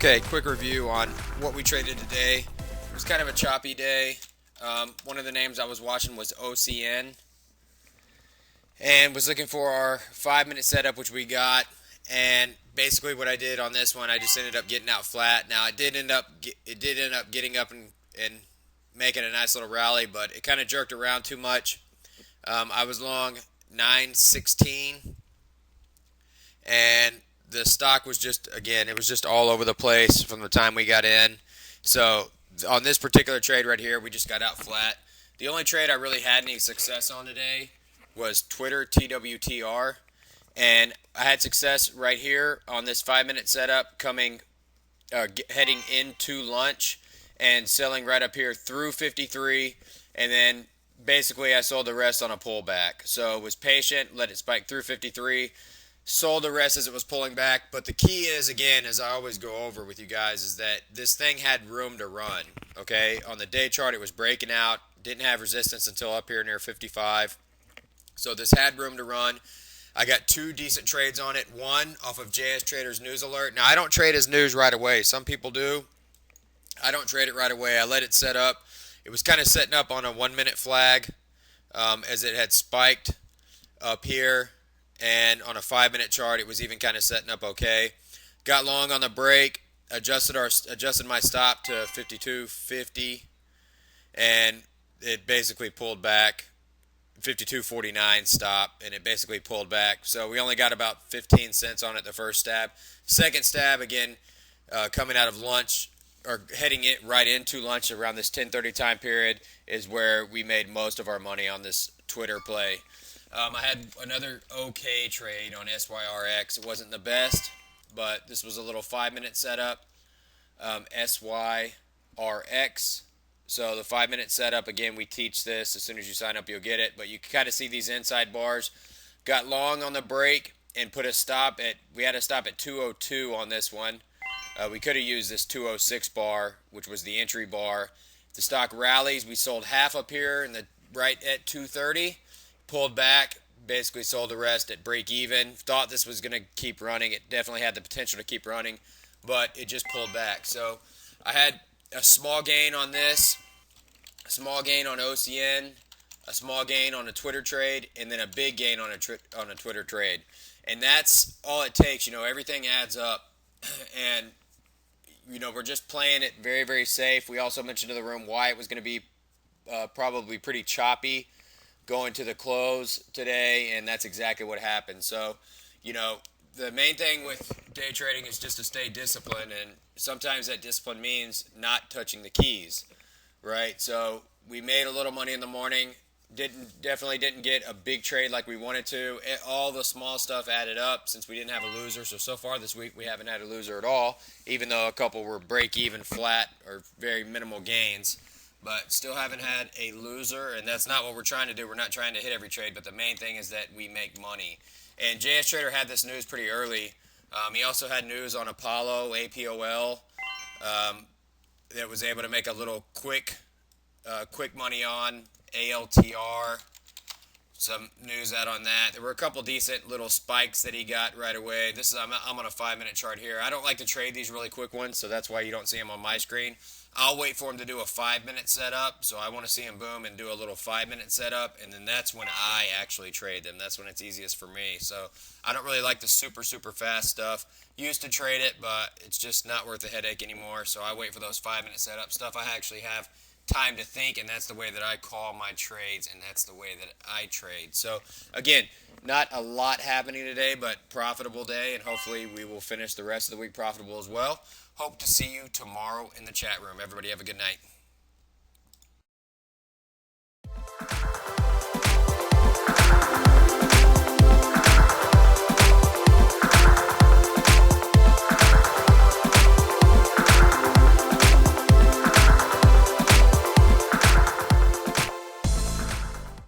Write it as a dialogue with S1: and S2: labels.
S1: Okay, quick review on what we traded today. It was kind of a choppy day. One of the names I was watching was OCN and was looking for our 5-minute setup, which we got. And basically, what I did on this one, I just ended up getting out flat. Now, it did end up getting up and making a nice little rally, but it kind of jerked around too much. I was long 9.16, and the stock was just, again, it was just all over the place from the time we got in. So on this particular trade right here, we just got out flat. The only trade I really had any success on today was Twitter TWTR, and I had success right here on this 5-minute setup heading into lunch and selling right up here through 53, and then basically I sold the rest on a pullback. So was patient, let it spike through 53, sold the rest as it was pulling back. But the key is, again, as I always go over with you guys, is that this thing had room to run. Okay, on the day chart it was breaking out, didn't have resistance until up here near 55. So this had room to run. I got two decent trades on it. One off of JS Traders News Alert. Now, I don't trade his news right away. Some people do. I don't trade it right away. I let it set up. It was kind of setting up on a 1-minute flag as it had spiked up here. And on a 5-minute chart, it was even kind of setting up okay. Got long on the break. Adjusted my stop to 52.50. And it basically pulled back. 52.49 stop, and it basically pulled back. So we only got about 15 cents on it the first stab. Second stab, again, coming out of lunch, or heading it right into lunch around this 10:30 time period, is where we made most of our money on this Twitter play. I had another okay trade on SYRX. It wasn't the best, but this was a little 5-minute setup. SYRX. So the 5-minute setup, again, we teach this. As soon as you sign up, you'll get it. But you can kind of see these inside bars. Got long on the break and put a stop at, we had a stop at 202 on this one. We could have used this 206 bar, which was the entry bar. If the stock rallies, we sold half up here in the right at 230. Pulled back, basically sold the rest at break even. Thought this was going to keep running. It definitely had the potential to keep running, but it just pulled back. So I had a small gain on this, a small gain on OCN, a small gain on a Twitter trade, and then a big gain on a Twitter trade. And that's all it takes. Everything adds up. And, we're just playing it very, very safe. We also mentioned to the room why it was going to be probably pretty choppy going to the close today, and that's exactly what happened. So, the main thing with day trading is just to stay disciplined, and sometimes that discipline means not touching the keys, right? So we made a little money in the morning. Definitely didn't get a big trade like we wanted to. All the small stuff added up since we didn't have a loser. So far this week we haven't had a loser at all, even though a couple were break even, flat, or very minimal gains. But still haven't had a loser, and that's not what we're trying to do. We're not trying to hit every trade, but the main thing is that we make money. And JS Trader had this news pretty early. He also had news on Apollo, APOL, that was able to make a little quick money on. ALTR, some news out on that. There were a couple decent little spikes that he got right away. I'm on a 5-minute chart here. I don't like to trade these really quick ones, so that's why you don't see them on my screen. I'll wait for him to do a 5-minute setup, so I want to see him boom and do a little 5-minute setup, and then that's when I actually trade them. That's when it's easiest for me. So I don't really like the super, super fast stuff. Used to trade it, but it's just not worth the headache anymore, so I wait for those 5-minute setup stuff. I actually have time to think, and that's the way that I call my trades, and that's the way that I trade. So again, not a lot happening today, but profitable day, and hopefully we will finish the rest of the week profitable as well. Hope to see you tomorrow in the chat room. Everybody have a good night.